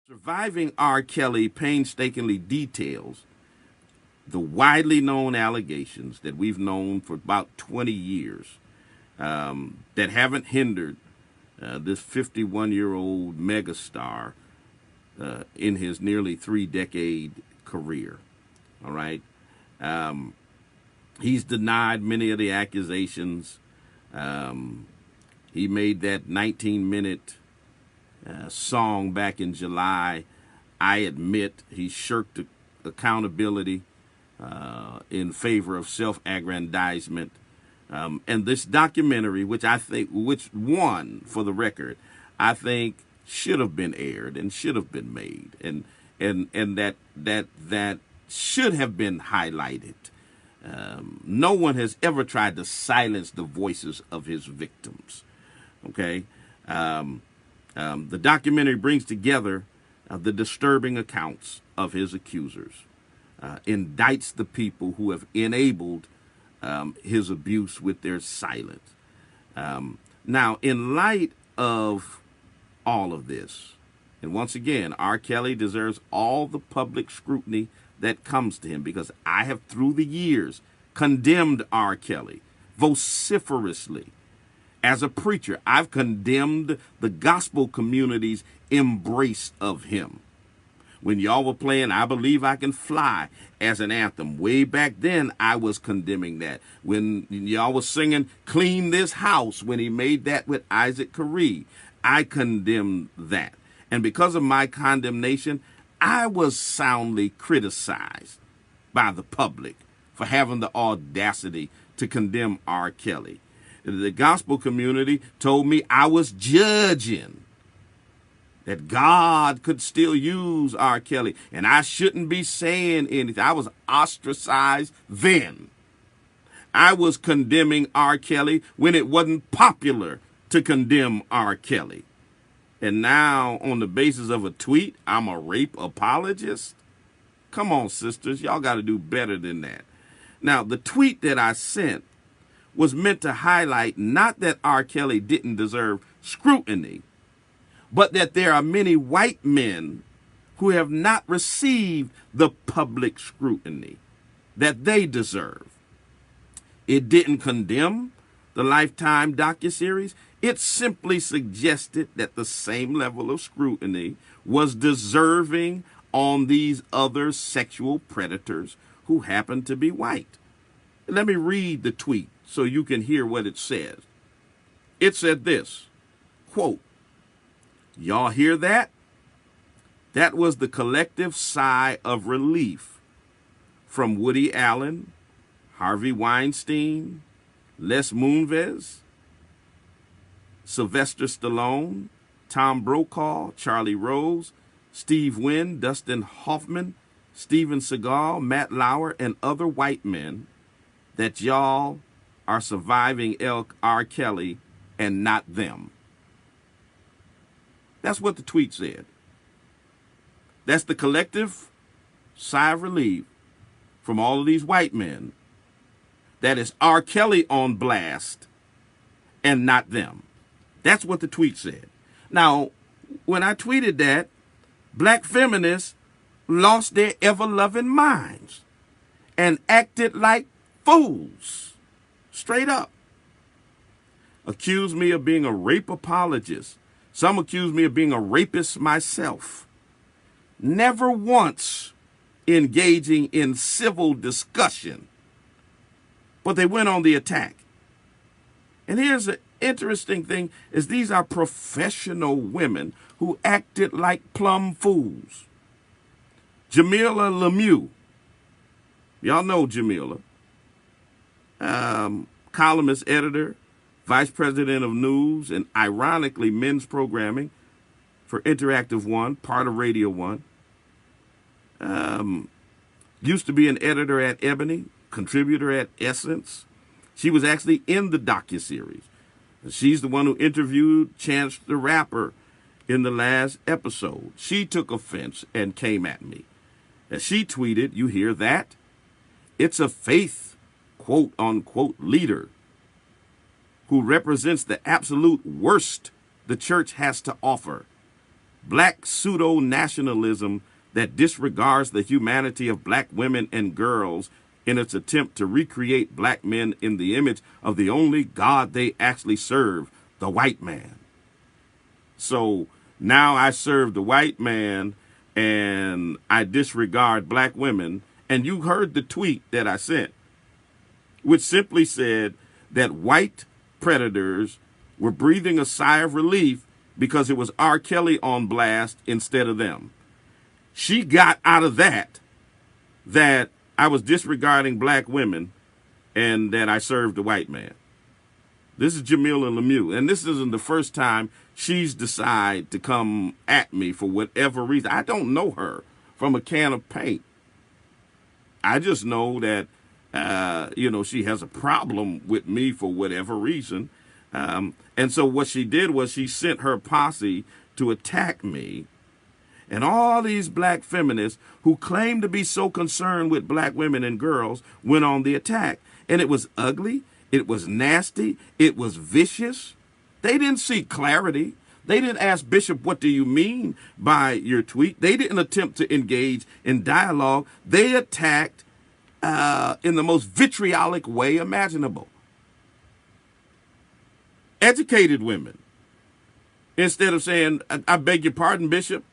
Surviving R. Kelly painstakingly details the widely known allegations that we've known for about 20 years that haven't hindered this 51-year-old megastar in his nearly 3-decade career. All right. He's denied many of the accusations. He made that 19-minute song back in July. I admit he shirked accountability in favor of self-aggrandizement. And this documentary, which won for the record, I think should have been aired and should have been made, and that should have been highlighted. No one has ever tried to silence the voices of his victims. Okay, the documentary brings together the disturbing accounts of his accusers, indicts the people who have enabled his abuse with their silence. Now, in light of all of this, and once again, R. Kelly deserves all the public scrutiny that comes to him, because I have, through the years, condemned R. Kelly vociferously. As a preacher, I've condemned the gospel community's embrace of him. When y'all were playing I Believe I Can Fly as an anthem, way back then, I was condemning that. When y'all was singing Clean This House, when he made that with Isaac Caree, I condemned that. And because of my condemnation, I was soundly criticized by the public for having the audacity to condemn R. Kelly. The gospel community told me I was judging, that God could still use R. Kelly, and I shouldn't be saying anything. I was ostracized then. I was condemning R. Kelly when it wasn't popular to condemn R. Kelly. And now, on the basis of a tweet, I'm a rape apologist? Come on, sisters. Y'all got to do better than that. Now, the tweet that I sent was meant to highlight not that R. Kelly didn't deserve scrutiny, but that there are many white men who have not received the public scrutiny that they deserve. It didn't condemn the Lifetime docuseries. It simply suggested that the same level of scrutiny was deserving on these other sexual predators who happen to be white. Let me read the tweet so you can hear what it says. It said this, quote, "Y'all hear that? That was the collective sigh of relief from Woody Allen, Harvey Weinstein, Les Moonves, Sylvester Stallone, Tom Brokaw, Charlie Rose, Steve Wynn, Dustin Hoffman, Steven Seagal, Matt Lauer, and other white men, that y'all are surviving R. Kelly and not them." That's what the tweet said. That's the collective sigh of relief from all of these white men that is R. Kelly on blast and not them. That's what the tweet said. Now, when I tweeted that, black feminists lost their ever-loving minds and acted like fools, straight up. Accused me of being a rape apologist. Some accused me of being a rapist myself. Never once engaging in civil discussion, but they went on the attack. And here's the interesting thing, is these are professional women who acted like plumb fools. Jamilah Lemieux, y'all know Jamilah, columnist, editor, vice president of news, and ironically men's programming for Interactive One, part of Radio One. Used to be an editor at Ebony, contributor at Essence. She was actually in the docuseries. She's the one who interviewed Chance the Rapper in the last episode. She took offense and came at me. As she tweeted, you hear that? It's a faith, quote unquote, leader who represents the absolute worst the church has to offer. black pseudo-nationalism that disregards the humanity of black women and girls in its attempt to recreate black men in the image of the only God they actually serve, the white man. So now I serve the white man and I disregard black women. And you heard the tweet that I sent, which simply said that white predators were breathing a sigh of relief because it was R. Kelly on blast instead of them. She got out of that I was disregarding black women and that I served the white man. This is Jamilah Lemieux, and this isn't the first time she's decided to come at me for whatever reason. I don't know her from a can of paint. I just know that, she has a problem with me for whatever reason. And so what she did was she sent her posse to attack me. And all these black feminists who claim to be so concerned with black women and girls went on the attack. And it was ugly. It was nasty. It was vicious. They didn't seek clarity. They didn't ask Bishop, what do you mean by your tweet? They didn't attempt to engage in dialogue. They attacked in the most vitriolic way imaginable. Educated women. Instead of saying, I beg your pardon, Bishop,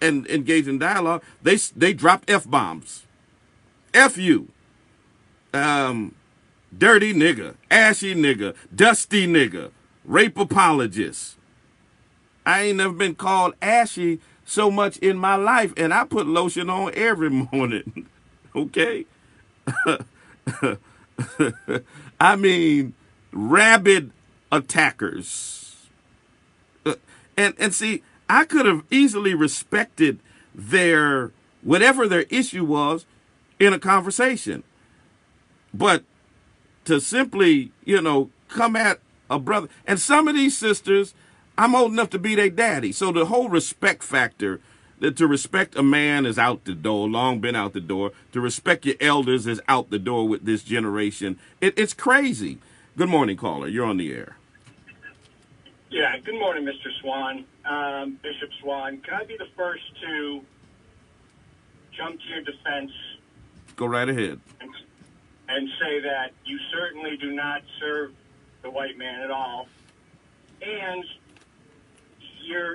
and engage in dialogue, they dropped F-bombs. F you. Dirty nigga, ashy nigga, dusty nigga, rape apologist. I ain't never been called ashy so much in my life, and I put lotion on every morning. Okay? I mean, rabid attackers. And see, I could have easily respected their, whatever their issue was, in a conversation. But to simply, come at a brother. And some of these sisters, I'm old enough to be their daddy. So the whole respect factor, that to respect a man is out the door, long been out the door. To respect your elders is out the door with this generation. It's crazy. Good morning, caller. You're on the air. Yeah, good morning, Mr. Swan. Bishop Swan, can I be the first to jump to your defense? Go right ahead. And say that you certainly do not serve the white man at all. And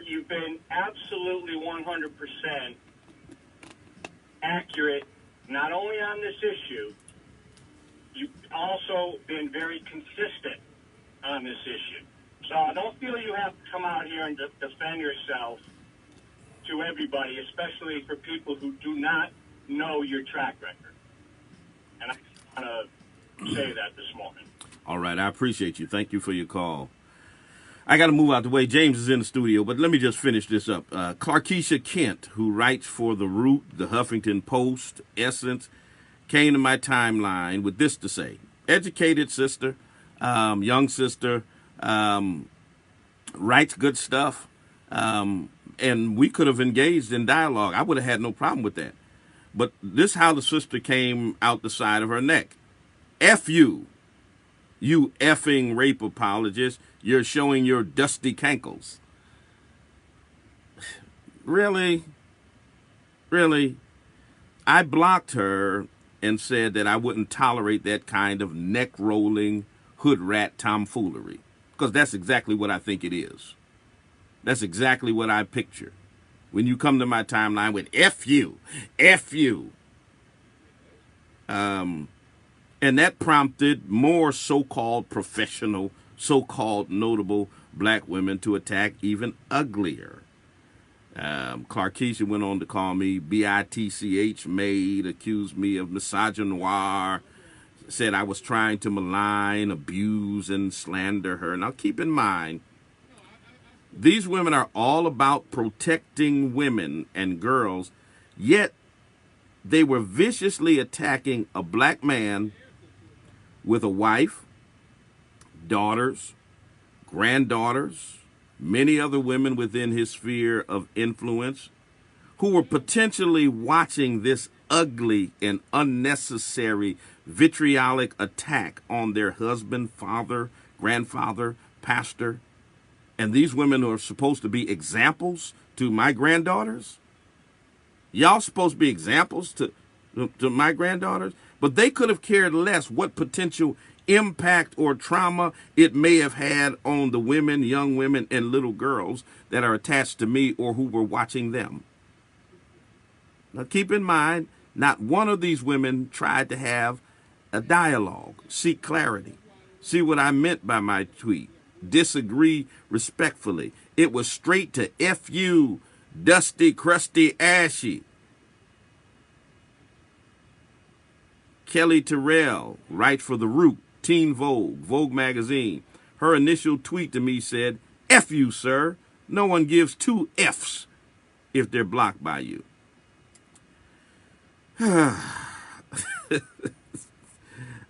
you've been absolutely 100% accurate, not only on this issue, you've also been very consistent on this issue. So I don't feel you have to come out here and defend yourself to everybody, especially for people who do not know your track record. And I want to say that this morning. All right, I appreciate you. Thank you for your call. I got to move out the way. James is in the studio, but let me just finish this up. Clarkisha Kent, who writes for The Root, The Huffington Post, Essence, came to my timeline with this to say. Educated sister, young sister, writes good stuff, and we could have engaged in dialogue. I would have had no problem with that. But this is how the sister came out the side of her neck. F you, you effing rape apologist. You're showing your dusty cankles. Really? Really? I blocked her and said that I wouldn't tolerate that kind of neck-rolling, hood rat tomfoolery. Because that's exactly what I think it is. That's exactly what I picture. When you come to my timeline with F you, F you. And that prompted more so-called professional, so-called notable black women to attack even uglier. Clarkisha went on to call me bitch maid, accused me of misogynoir, said I was trying to malign, abuse, and slander her. Now, keep in mind, these women are all about protecting women and girls, yet they were viciously attacking a black man with a wife, daughters, granddaughters, many other women within his sphere of influence who were potentially watching this ugly and unnecessary vitriolic attack on their husband, father, grandfather, pastor. And these women are supposed to be examples to my granddaughters. Y'all supposed to be examples to my granddaughters, but they could have cared less what potential impact or trauma it may have had on the women, young women, and little girls that are attached to me or who were watching them. Now keep in mind, not one of these women tried to have a dialogue, seek clarity, see what I meant by my tweet, disagree respectfully. It was straight to F you, dusty, crusty, ashy. Kelly Terrell writes for The Root, Teen Vogue, Vogue magazine. Her initial tweet to me said, F you, sir. No one gives two F's if they're blocked by you.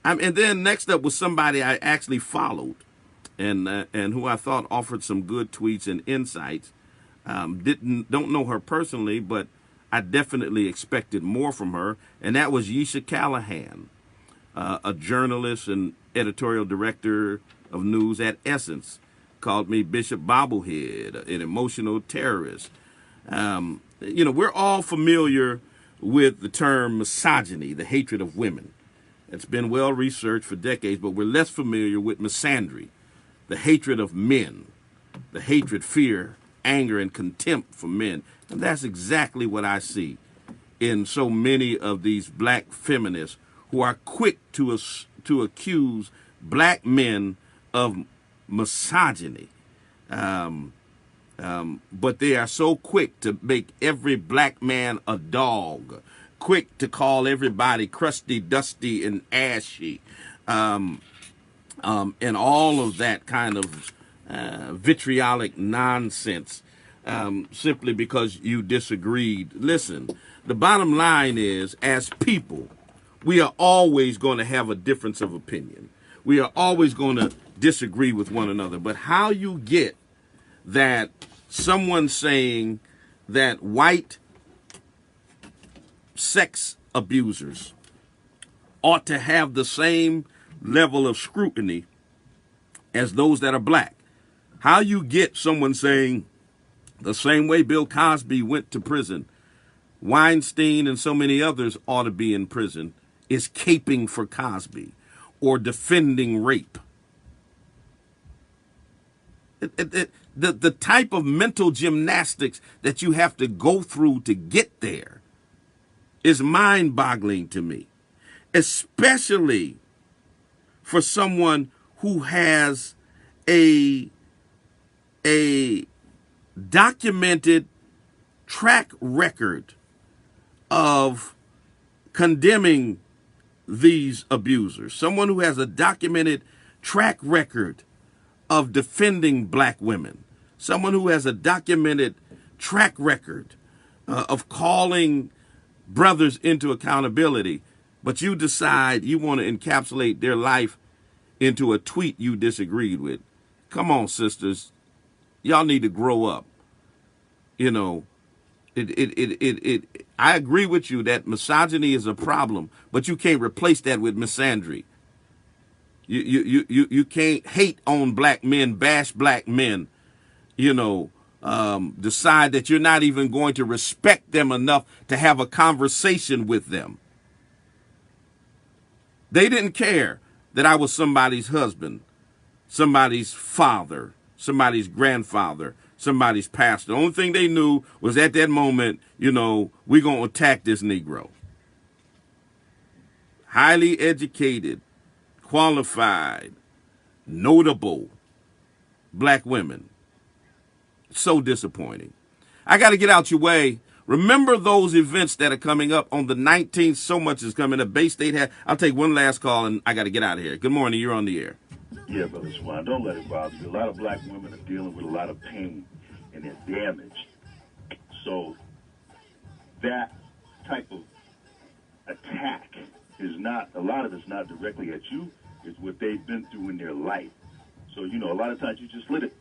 And then next up was somebody I actually followed and who I thought offered some good tweets and insights. Don't know her personally, but I definitely expected more from her, and that was Yesha Callahan, a journalist and editorial director of news at Essence, called me Bishop Bobblehead, an emotional terrorist. We're all familiar with the term misogyny, the hatred of women. It's been well researched for decades, but we're less familiar with misandry, the hatred of men, the hatred, fear, anger, and contempt for men. And that's exactly what I see in so many of these black feminists who are quick to accuse black men of misogyny. But they are so quick to make every black man a dog, quick to call everybody crusty, dusty, and ashy, and all of that kind of vitriolic nonsense, simply because you disagreed. Listen, the bottom line is, as people, we are always going to have a difference of opinion. We are always going to disagree with one another. But how you get that someone saying that white sex abusers ought to have the same level of scrutiny as those that are black. How you get someone saying the same way Bill Cosby went to prison, Weinstein and so many others ought to be in prison, is caping for Cosby or defending rape. The type of mental gymnastics that you have to go through to get there is mind-boggling to me, especially for someone who has a documented track record of condemning these abusers, someone who has a documented track record of defending black women, someone who has a documented track record of calling brothers into accountability, but you decide you want to encapsulate their life into a tweet you disagreed with. Come on, sisters. Y'all need to grow up. You know, I agree with you that misogyny is a problem, but you can't replace that with misandry. You can't hate on black men, bash black men, decide that you're not even going to respect them enough to have a conversation with them. They didn't care that I was somebody's husband, somebody's father, somebody's grandfather, somebody's pastor. The only thing they knew was at that moment, we're going to attack this Negro. Highly educated, qualified, notable black women. So disappointing. I got to get out your way. Remember those events that are coming up on the 19th. So much is coming up. Bay State I'll take one last call and I got to get out of here. Good morning. You're on the air. Yeah, Brother Swan, don't let it bother you. A lot of black women are dealing with a lot of pain and they're damaged. So that type of attack is not, a lot of it's not directly at you. It's what they've been through in their life. So, a lot of times you just let it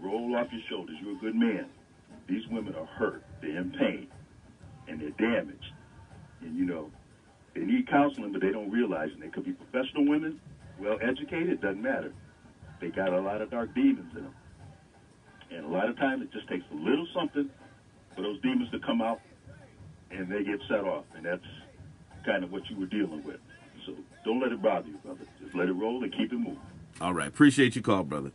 roll off your shoulders. You're a good man. These women are hurt. They're in pain. And they're damaged. And, they need counseling, but they don't realize it. They could be professional women, well-educated, doesn't matter. They got a lot of dark demons in them. And a lot of times it just takes a little something for those demons to come out and they get set off, and that's kind of what you were dealing with. So don't let it bother you, brother. Just let it roll and keep it moving. All right. Appreciate your call, brother.